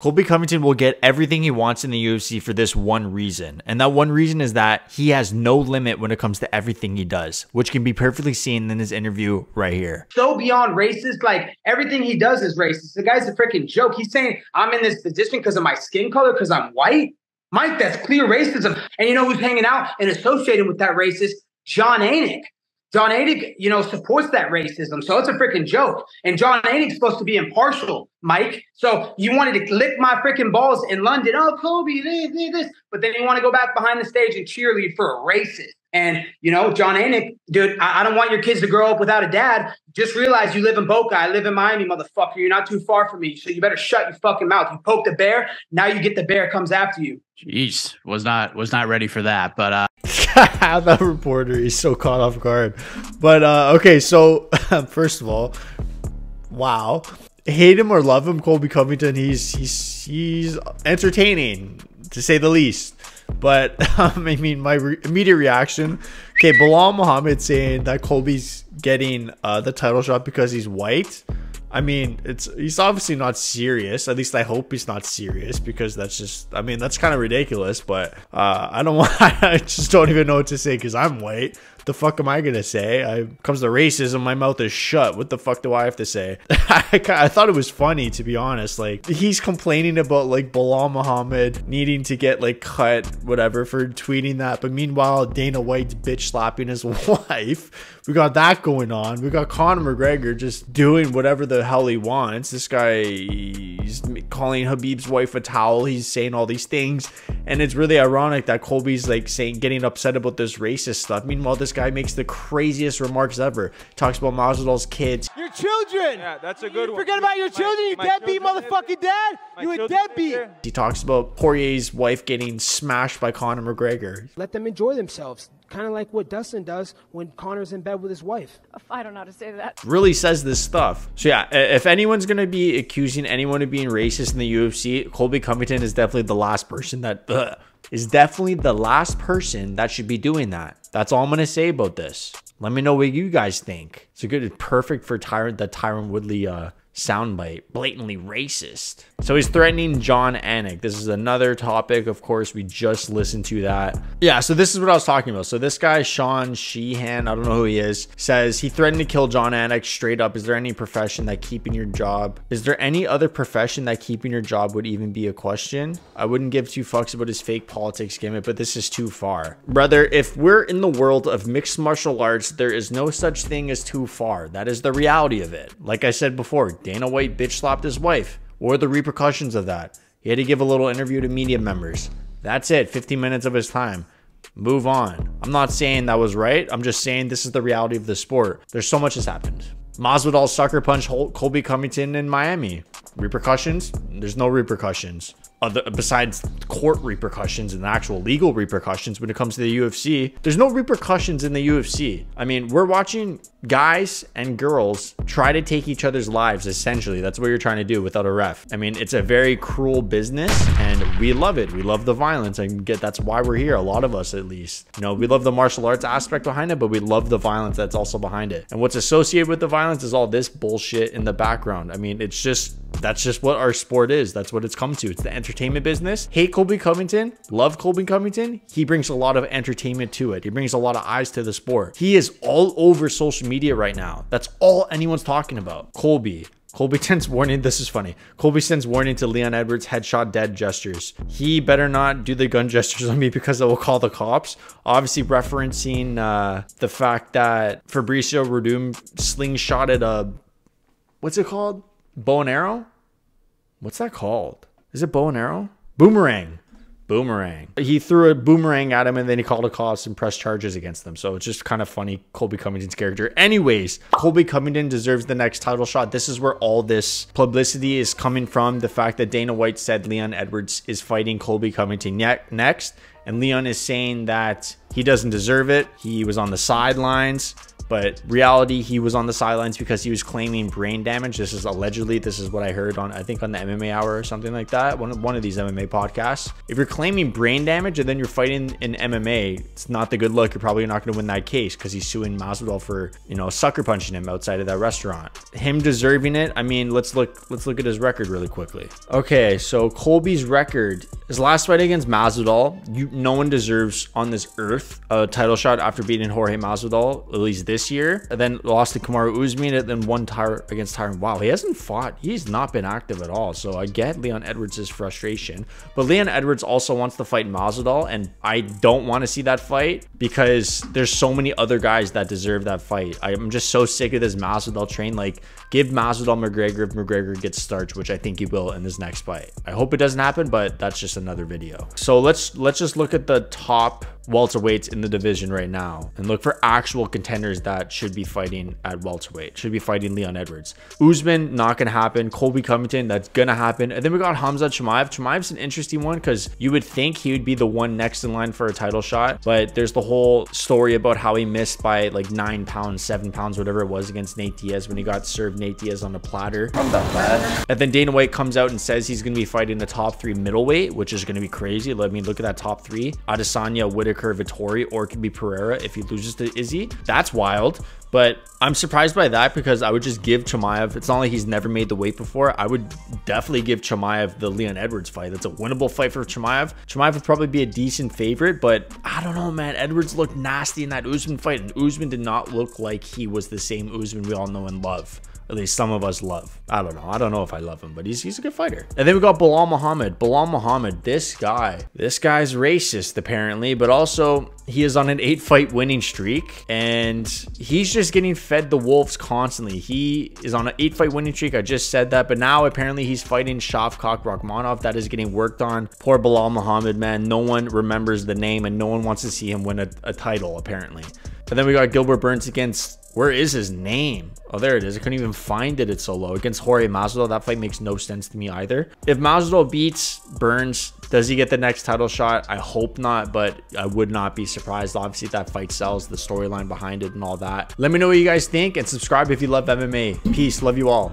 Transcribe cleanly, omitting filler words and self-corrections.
Colby Covington will get everything he wants in the UFC for this one reason. And that one reason is that he has no limit when it comes to everything he does, which can be perfectly seen in his interview right here. So beyond racist, like everything he does is racist. The guy's a freaking joke. He's saying I'm in this position because of my skin color, because I'm white. Mike, that's clear racism. And you know who's hanging out and associating with that racist? John Anik. John Anik, you know, supports that racism. So it's a freaking joke. And John Anik's supposed to be impartial, Mike. So you wanted to lick my freaking balls in London. Oh, Colby, this. But then you want to go back behind the stage and cheerlead for a racist. And, you know, John Anik, dude, I don't want your kids to grow up without a dad. Just realize you live in Boca. I live in Miami, motherfucker. You're not too far from me. So you better shut your fucking mouth. You poked a bear. Now you get the bear comes after you. Jeez, was not ready for that. But that reporter, he's so caught off guard. But okay, so first of all, wow. Hate him or love him, Colby Covington, he's entertaining, to say the least. But I mean, my immediate reaction, okay, Bilal Muhammad saying that Colby's getting the title shot because he's white. I mean, he's obviously not serious. At least I hope he's not serious, because that's just, I mean, that's kind of ridiculous. But I just don't even know what to say because I'm white. The fuck am I gonna say? Comes to racism, my mouth is shut. What the fuck do I have to say? I thought it was funny, to be honest. Like, he's complaining about like Bilal Muhammad needing to get like cut, whatever, for tweeting that. But meanwhile, Dana White's bitch slapping his wife. We got that going on. We got Conor McGregor just doing whatever the hell he wants. This guy, he's calling Khabib's wife a towel. He's saying all these things. And it's really ironic that Colby's like getting upset about this racist stuff. Meanwhile, this guy makes the craziest remarks ever. Talks about Masvidal's kids. Your children. Yeah, that's a good one. Forget about your children, you deadbeat motherfucking dad. You a deadbeat. He talks about Poirier's wife getting smashed by Conor McGregor. Let them enjoy themselves. Kind of like what Dustin does when Conor's in bed with his wife. I don't know how to say that. Really says this stuff. So yeah, if anyone's going to be accusing anyone of being racist in the UFC, Colby Covington is definitely the last person that should be doing that. That's all I'm going to say about this. Let me know what you guys think. It's a good, perfect for Tyron Woodley soundbite. Blatantly racist. So he's threatening John Anik. This is another topic. Of course, we just listened to that. Yeah, so this is what I was talking about. So this guy, Sean Sheehan, I don't know who he is, says he threatened to kill John Anik straight up. Is there any profession that keeping your job? Is there any other profession that keeping your job would even be a question? I wouldn't give two fucks about his fake politics gimmick, but this is too far. Brother, if we're in the world of mixed martial arts, there is no such thing as too far. That is the reality of it. Like I said before, Dana White bitch slapped his wife. What are the repercussions of that? He had to give a little interview to media members. That's it. 15 minutes of his time. Move on. I'm not saying that was right. I'm just saying this is the reality of the sport. There's so much has happened. Masvidal sucker punch Colby Covington in Miami. Repercussions? There's no repercussions. Besides court repercussions and actual legal repercussions when it comes to the UFC. There's no repercussions in the UFC. I mean, we're watching guys and girls try to take each other's lives, essentially. That's what you're trying to do without a ref. I mean, it's a very cruel business and we love it. We love the violence. That's why we're here, a lot of us at least. You know, we love the martial arts aspect behind it, but we love the violence that's also behind it. And what's associated with the violence is all this bullshit in the background. I mean, that's just what our sport is. That's what it's come to. It's the entertainment business. Hate Colby Covington, love Colby Covington. He brings a lot of entertainment to it. He brings a lot of eyes to the sport. He is all over social media right now. That's all anyone's talking about. Colby sends warning. This is funny. Colby sends warning to Leon Edwards headshot dead gestures. He better not do the gun gestures on me because I will call the cops. Obviously referencing the fact that Fabricio Werdum slingshotted a, what's it called? Bow and arrow? What's that called? Is it bow and arrow? Boomerang. He threw a boomerang at him and then he called the cops and pressed charges against them. So it's just kind of funny, Colby Covington's character. Anyways, Colby Covington deserves the next title shot. This is where all this publicity is coming from. The fact that Dana White said Leon Edwards is fighting Colby Covington next. And Leon is saying that he doesn't deserve it. He was on the sidelines. but reality, he was on the sidelines because he was claiming brain damage. This is allegedly, this is what I heard on, I think on the MMA Hour or something like that, one of these MMA podcasts. If you're claiming brain damage and then you're fighting in MMA, it's not the good look. You're probably not going to win that case because he's suing Masvidal for, you know, sucker punching him outside of that restaurant. Him deserving it, I mean, let's look at his record really quickly. Okay, so Colby's record, his last fight against Masvidal, no one deserves on this earth a title shot after beating Jorge Masvidal, at least this year. And then lost to Kamaru Usman and then won against Tyron. Wow, he hasn't fought. He's not been active at all. So I get Leon Edwards' frustration, but Leon Edwards also wants to fight Masvidal, and I don't want to see that fight because there's so many other guys that deserve that fight. I'm just so sick of this Masvidal train. Like, give Masvidal McGregor if McGregor gets starched, which I think he will in this next fight. I hope it doesn't happen, but that's just another video. So let's just look at the top welterweights in the division right now and look for actual contenders that should be fighting at welterweight, should be fighting Leon Edwards. Usman, not gonna happen. Colby Covington, that's gonna happen. And then we got Khamzat Chimaev. Chimaev's an interesting one because you would think he would be the one next in line for a title shot, but there's the whole story about how he missed by like 9 pounds, 7 pounds, whatever it was against Nate Diaz when he got served Nate Diaz on a platter. Not that bad. And then Dana White comes out and says he's gonna be fighting the top 3 middleweight, which is gonna be crazy. Let me look at that top 3. Adesanya, Whitaker, Vettori, or it could be Pereira if he loses to Izzy. That's wild. But I'm surprised by that because I would just give Chimaev, it's not like he's never made the weight before. I would definitely give Chimaev the Leon Edwards fight. That's a winnable fight for Chimaev. Chimaev would probably be a decent favorite, but I don't know, man. Edwards looked nasty in that Usman fight, and Usman did not look like he was the same Usman we all know and love. At least some of us love. I don't know if I love him, but he's a good fighter. And then we got Bilal Muhammad. Bilal Muhammad, this guy's racist apparently, but also he is on an 8-fight winning streak and he's just getting fed the wolves constantly. He is on an 8-fight winning streak. I just said that, but now apparently he's fighting Shavkat Rakhmonov. That is getting worked on. Poor Bilal Muhammad, man. No one remembers the name and no one wants to see him win a title apparently. And then we got Gilbert Burns against, where is his name? Oh, there it is. I couldn't even find it. It's so low. Against Jorge Masvidal. That fight makes no sense to me either. If Masvidal beats Burns, does he get the next title shot? I hope not, but I would not be surprised. Obviously, if that fight sells, the storyline behind it and all that. Let me know what you guys think and subscribe if you love MMA. Peace. Love you all.